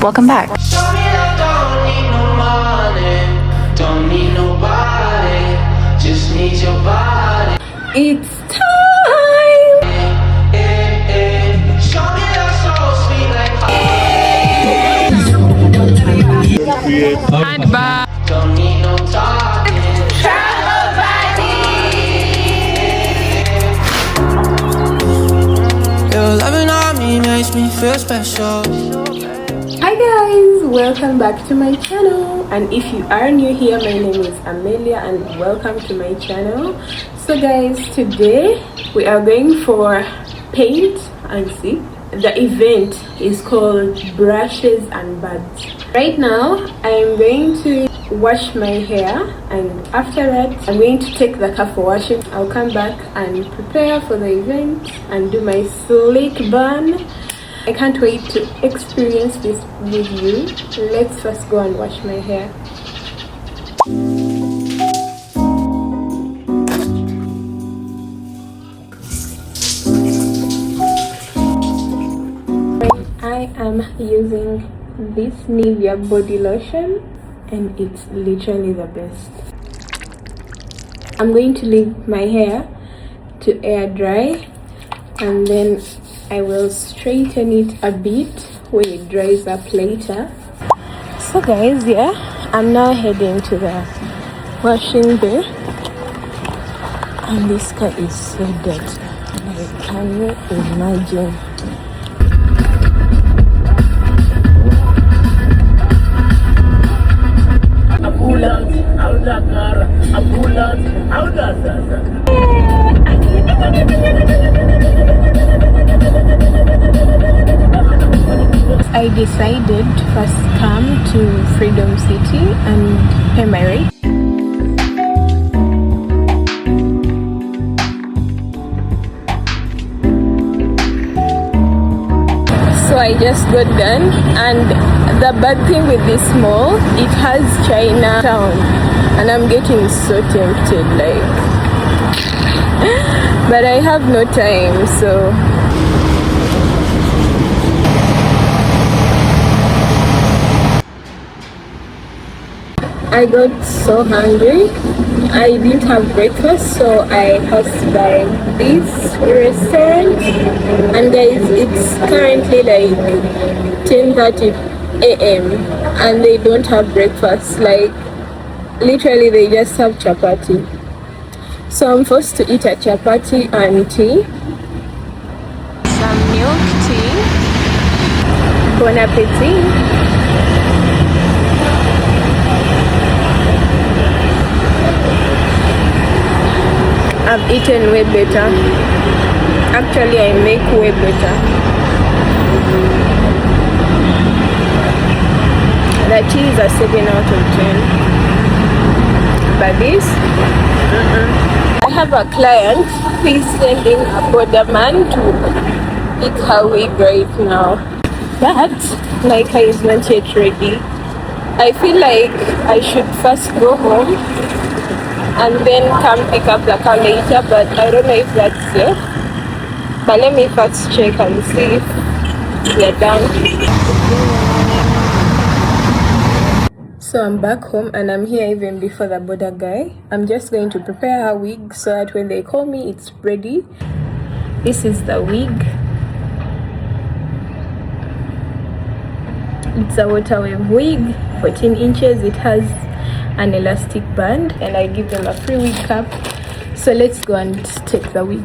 Welcome back. Don't need no money, don't need nobody, just need your body. It's time! Show me that soul sweet like And back. don't need no talking. Travel buddy! Your loving on me makes me feel special. Hi guys, welcome back to my channel, and if you are new here, my name is Amelia and welcome to my channel. So guys, today we are going for paint and sip. The event is called Brushes and Buds. Right now I'm going to wash my hair, and after that I'm going to take the car for washing. I'll come back and prepare for the event and do my slick bun. I can't wait to experience this with you. Let's first go and wash my hair. I am using this Nivea body lotion and it's literally the best. I'm going to leave my hair to air dry and then I will straighten it a bit when it dries up later. So guys, yeah, I'm now heading to the washing bay and this car is so dirty. Like, can you imagine? I decided to first come to Freedom City and pay my rate. So I just got done, and the bad thing with this mall, it has Chinatown, and I'm getting so tempted, like, but I have no time, so I got so hungry. I didn't have breakfast, so I passed by this restaurant, and guys, it's currently like 10:30 a.m. and they don't have breakfast. Like, literally they just have chapati, so I'm forced to eat a chapati and tea, some milk tea. Bon appetit. I've eaten way better. Actually, I make way better. The tea is a 7 out of 10. But this, I have a client who is sending a border man to pick her wig right now. But my car is not yet ready. I feel like I should first go home and then come pick up the car later, but I don't know if that's safe. But let me first check and see if they're done. So I'm back home and I'm here even before the border guy. I'm just going to prepare her wig so that when they call me, it's ready. This is the wig. It's a water wave wig, 14 inches. It has an elastic band, and I give them a free wig cap. So let's go and take the wig.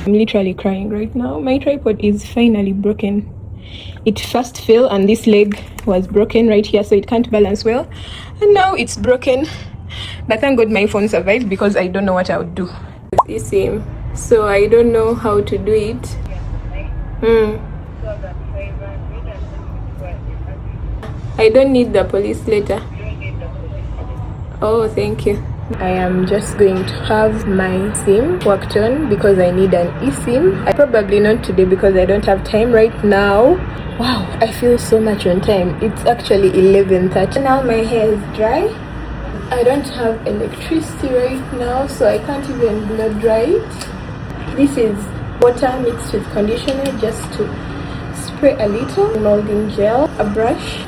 I'm literally crying right now. My tripod is finally broken. It first fell and this leg was broken right here, so it can't balance well, and now it's broken. But thank God my phone survived, because I don't know what I would do. It's eSIM, so I don't know how to do it. I don't need the police letter. Oh, thank you. I am just going to have my SIM worked on because I need an eSIM. Probably not today because I don't have time right now. Wow, I feel so much on time. It's actually 11:30. Now my hair is dry. I don't have electricity right now, so I can't even blow dry it. This is water mixed with conditioner just to spray a little molding gel, a brush.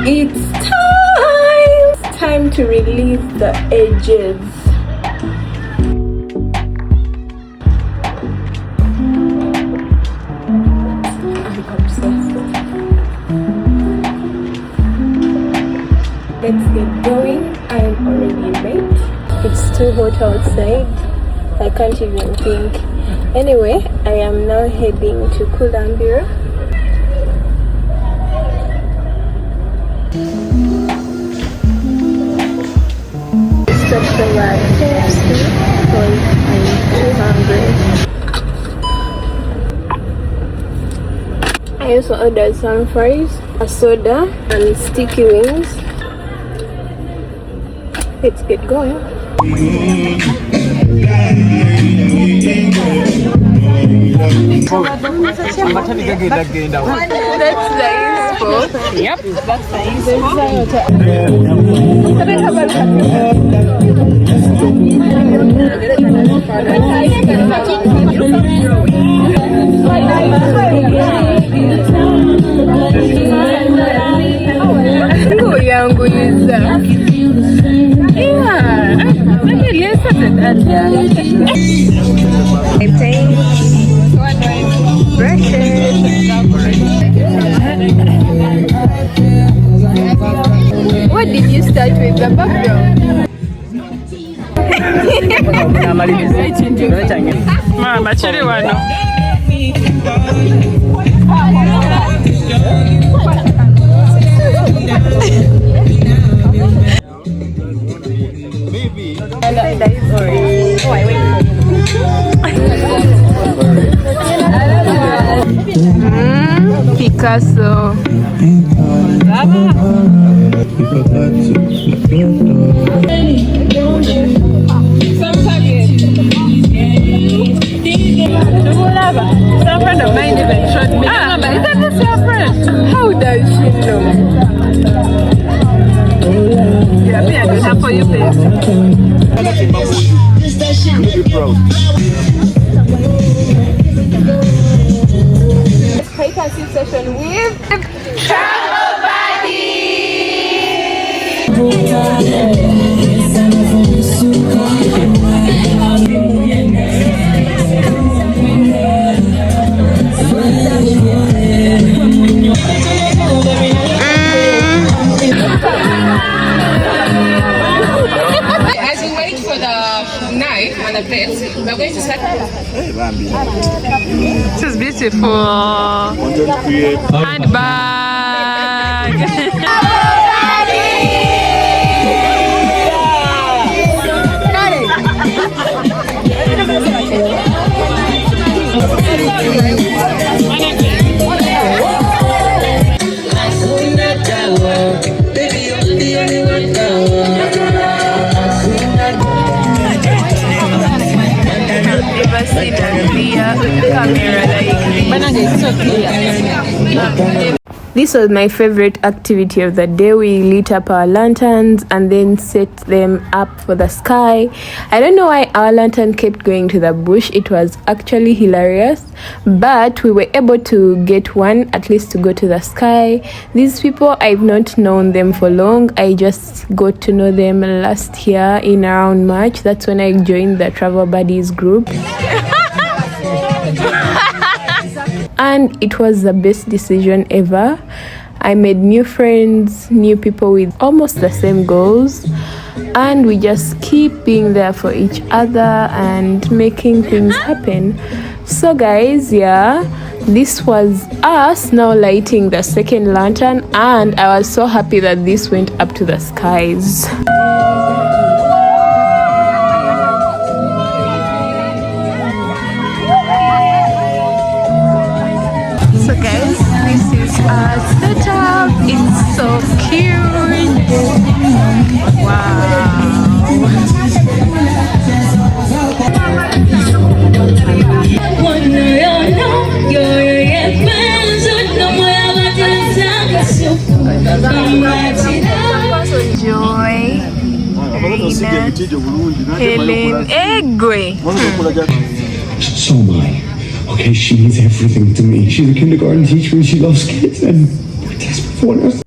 It's time to relieve the edges. I'm obsessed. Let's get going. I'm already late. It's too hot outside. I can't even think. Anyway, I am now heading to Kambia. Stopped over at KFC because I'm too hungry. I also ordered some fries, a soda, and sticky wings. Let's get going. That's the inspo. Yep, that's the yangu Lisa. Yeah, maybe Lisa said that. I'm paying breakfast. What did you start with? The background? Mama, chile wano. Picasso. Some friend of mine even showed me. But isn't this your friend? How does she know? Yeah, me, I do have for you, please. Take a sip session with Travel Buddy. As we wait for the knife and the plate, we're going to set up. This is beautiful. Handbag. Never seen a clear camera like this. This was my favorite activity of the day. We lit up our lanterns and then set them up for the sky. I don't know why our lantern kept going to the bush. It was actually hilarious, but we were able to get one at least to go to the sky. These people, I've not known them for long. I just got to know them last year in around March. That's when I joined the Travel Buddies group. And it was the best decision ever. I made new friends, new people with almost the same goals, and we just keep being there for each other and making things happen. So guys, yeah, this was us now lighting the second lantern, and I was so happy that this went up to the skies. So guys, this is our setup. It's so cute. Wow. Joy, Helen, Egwe. So am I. Okay, she means everything to me. She's a kindergarten teacher and she loves kids and we're desperate for one else.